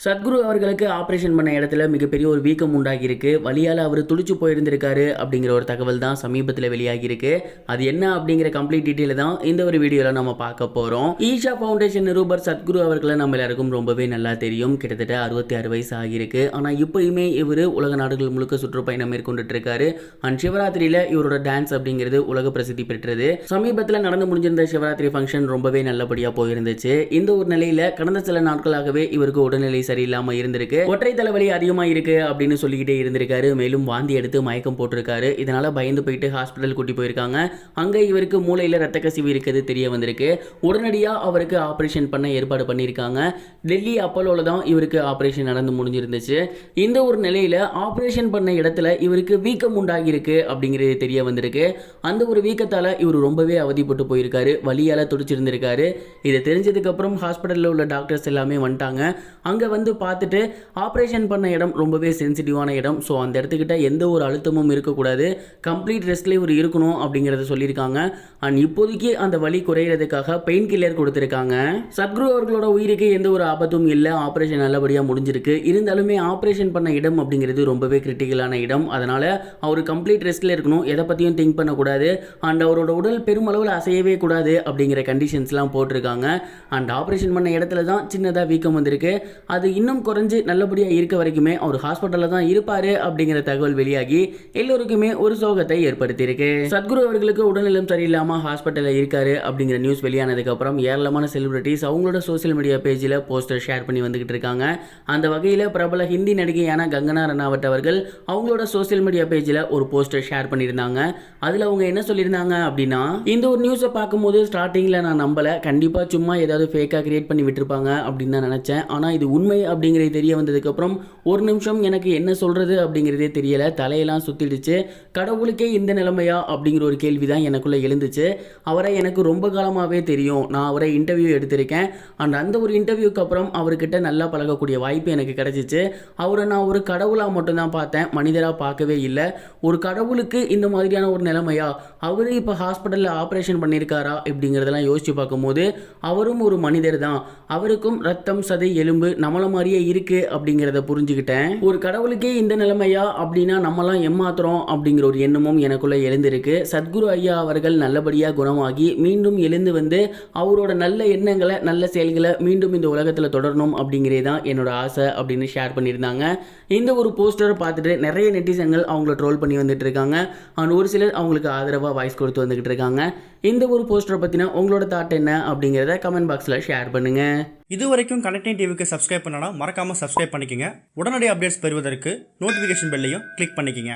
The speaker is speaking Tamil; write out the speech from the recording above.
சத்குரு அவர்களுக்கு ஆப்ரேஷன் பண்ண இடத்துல மிகப்பெரிய ஒரு வீக்கம் உண்டாகியிருக்கு. வலியால் அவர் துடிச்சு போயிருந்திருக்காரு அப்படிங்கிற ஒரு தகவல் தான் சமீபத்தில் வெளியாகியிருக்கு. அது என்ன அப்படிங்கிற கம்ப்ளீட் டீட்டெயில் தான் இந்த ஒரு வீடியோவில் நம்ம பார்க்க போகிறோம். ஈஷா ஃபவுண்டேஷன் நிருபர் சத்குரு அவர்களை நம்ம எல்லாருக்கும் ரொம்பவே நல்லா தெரியும். கிட்டத்தட்ட 66 வயசு ஆகியிருக்கு. ஆனால் இப்போயுமே இவர் உலக நாடுகள் முழுக்க சுற்றுப்பயணம் மேற்கொண்டுட்டு இருக்காரு. அண்ட் சிவராத்திரியில் இவரோட டான்ஸ் அப்படிங்கிறது உலக பிரசித்தி பெற்றது. சமீபத்தில் நடந்து முடிஞ்சிருந்த சிவராத்திரி ஃபங்க்ஷன் ரொம்பவே நல்லபடியாக போயிருந்துச்சு. இந்த ஒரு நிலையில் கடந்த சில நாட்களாகவே இவருக்கு உடல்நிலை சரியில்லாம இருந்திருக்கு. ஒற்றை தலைவலி அதிகமா இருக்கு அப்படின்னு சொல்லிக்கிட்டே இருந்திருக்காரு. மேலும் வாந்தி எடுத்து மயக்கம் போட்டிருக்காரு. இதனால பயந்து போயிட்டு ஹாஸ்பிட்டல் கூட்டி போயிருக்காங்க. அங்க இவருக்கு மூளையில ரத்த கசிவு இருக்கிறது தெரிய வந்திருக்கு. உடனடியா அவருக்கு ஆபரேஷன் பண்ண ஏற்பாடு பண்ணியிருக்காங்க. டெல்லி அப்போலோல தான் இவருக்கு ஆபரேஷன் நடந்து முடிஞ்சிருந்துச்சு. இந்த ஒரு நிலையில ஆபரேஷன் பண்ண இடத்துல இவருக்கு வீக்கம் உண்டாகி இருக்கு அப்படிங்கிறது தெரிய வந்திருக்கு. அந்த ஒரு வீக்கத்தால இவர் ரொம்பவே அவதிப்பட்டு போயிருக்காரு. வலியால துடிச்சிருந்திருக்காரு. இதை தெரிஞ்சதுக்கு அப்புறம் ஹாஸ்பிட்டல்ல உள்ள டாக்டர்ஸ் எல்லாமே வந்துட்டாங்க. அங்க வந்து பார்த்துட்டு ஆப்ரேஷன் பண்ண இடம் ரொம்பவே சென்சிட்டிவான இடம். ஸோ அந்த இடத்துக்கிட்ட எந்த ஒரு அழுத்தமும் இருக்கக்கூடாது, கம்ப்ளீட் ரெஸ்ட்லேயே ஒரு இருக்கணும் அப்படிங்கிறத சொல்லியிருக்காங்க. அண்ட் இப்போதைக்கு அந்த வலி குறையிறதுக்காக பெயின் கில்லர் கொடுத்துருக்காங்க. சத்குரு அவர்களோட உயிருக்கு எந்த ஒரு ஆபத்தும் இல்லை. ஆப்ரேஷன் நல்லபடியாக முடிஞ்சிருக்கு. இருந்தாலுமே ஆப்ரேஷன் பண்ண இடம் அப்படிங்கிறது ரொம்பவே கிரிட்டிக்கலான இடம். அதனால அவர் கம்ப்ளீட் ரெஸ்ட்ல இருக்கணும், எதை பற்றியும் திங்க் பண்ணக்கூடாது. அண்ட் அவரோட உடல் பெருமளவில் அசையவே கூடாது அப்படிங்கிற கண்டிஷன்ஸ்லாம் போட்டிருக்காங்க. அண்ட் ஆப்ரேஷன் பண்ண இடத்துல தான் சின்னதாக வீக்கம் வந்திருக்கு. அது இன்னும் குறைஞ்சு நல்லபடியாக இருக்க வரைக்குமே அவர் ஹாஸ்பிட்டலில் தான் இருப்பார் அப்படிங்கிற தகவல் வெளியாகி எல்லோருக்குமே ஒரு சோகத்தை ஏற்படுத்தியிருக்கு. சத்குரு அவர்களுக்கு உடல்நலம் சரியில்லாமல் ஹாஸ்பிட்டலில் இருக்காரு அப்படிங்கிற நியூஸ் வெளியானதுக்கு அப்புறம் ஏராளமான செலிபிரிட்டிஸ் அவங்களோட சோசியல் மீடியா பேஜில் போஸ்டர் ஷேர் பண்ணி வந்துகிட்டு இருக்காங்க. அந்த வகையில் பிரபல ஹிந்தி நடிகையான கங்கனா ரனாவட் அவர்கள் அவங்களோட சோசியல் மீடியா பேஜில் ஒரு போஸ்டர் ஷேர் பண்ணியிருந்தாங்க. அதில் அவங்க என்ன சொல்லியிருந்தாங்க அப்படின்னா, இந்த ஒரு நியூஸை பார்க்கும்போது ஸ்டார்டிங்கில் நான் நம்பலை, கண்டிப்பாக சும்மா ஏதாவது ஃபேக்காக கிரியேட் பண்ணி விட்டுருப்பாங்க அப்படின்னு தான் நினச்சேன். ஆனால் இது உண்மை அப்படிங்கிறது தெரிய வந்ததுக்கப்புறம் ஒரு நிமிஷம் எனக்கு என்ன சொல்கிறது அப்படிங்கிறதே தெரியலை, தலையெல்லாம் சுற்றிடுச்சு. கடவுளுக்கே இந்த நிலைமையா அப்படிங்கிற ஒரு கேள்வி தான் எனக்குள்ளே எழுந்துச்சு. அவரை எனக்கு ரொம்ப காலமாகவே தெரியும். நான் அவரை இன்டர்வியூ எடுத்திருக்கேன். அண்ட் அந்த ஒரு இன்டர்வியூக்கு அப்புறம் அவர்கிட்ட நல்லா பழகக்கூடிய வாய்ப்பு எனக்கு கிடைச்சிச்சு. அவரை நான் ஒரு கடவுளாக மட்டும்தான் பார்த்தேன், மனிதராக பார்க்கவே இல்லை. ஒரு கடவுளுக்கு இந்த மாதிரியான ஒரு நிலைமையா, அவரு இப்போ ஹாஸ்பிட்டலில் ஆப்ரேஷன் பண்ணியிருக்காரா இப்படிங்கிறதெல்லாம் யோசிச்சு பார்க்கும்போது அவரும் ஒரு மனிதர் தான். அவருக்கும் ரத்தம் சதை எலும்பு நம்மள மாதிரியே இருக்கு அப்படிங்கிறத புரிஞ்சுக்கிட்டேன். ஒரு கடவுளுக்கே இந்த நிலைமையா அப்படின்னா நம்மலாம் ஏமாத்துறோம் அப்படிங்கிற ஒரு எண்ணமும் எனக்குள்ள எழுந்திருக்கு. சத்குரு ஐயா அவர்கள் நல்லபடியாக குணமாகி மீண்டும் எழுந்து வந்து அவரோட நல்ல எண்ணங்களை நல்ல செயல்களை மீண்டும் இந்த உலகத்தில் தொடரணும் அப்படிங்கிறே தான் என்னோட ஆசை அப்படின்னு ஷேர் பண்ணியிருந்தாங்க. இந்த ஒரு போஸ்டரை பார்த்துட்டு நிறைய நெட்டிசன்கள் அவங்கள ட்ரோல் பண்ணி வந்துட்டு இருக்காங்க. அண்ட் ஒரு சிலர் அவங்களுக்கு ஆதரவாக வாய்ஸ் கொடுத்து வந்துகிட்டு இருக்காங்க. இந்த ஒரு போஸ்டரை பற்றின உங்களோட தாட் என்ன அப்படிங்கிறத கமெண்ட் பாக்ஸில் ஷேர் பண்ணுங்க. இது வரைக்கும் கனெக்டிங் டிவிக்கு சப்ஸ்கிரைப் பண்ணனா மறக்காமல் சப்ஸ்கிரைப் பண்ணிக்கங்க. உடனடி அப்டேட்ஸ் பெறுவதற்கு நோட்டிஃபிகேஷன் பெல்லையும் கிளிக் பண்ணிக்கங்க.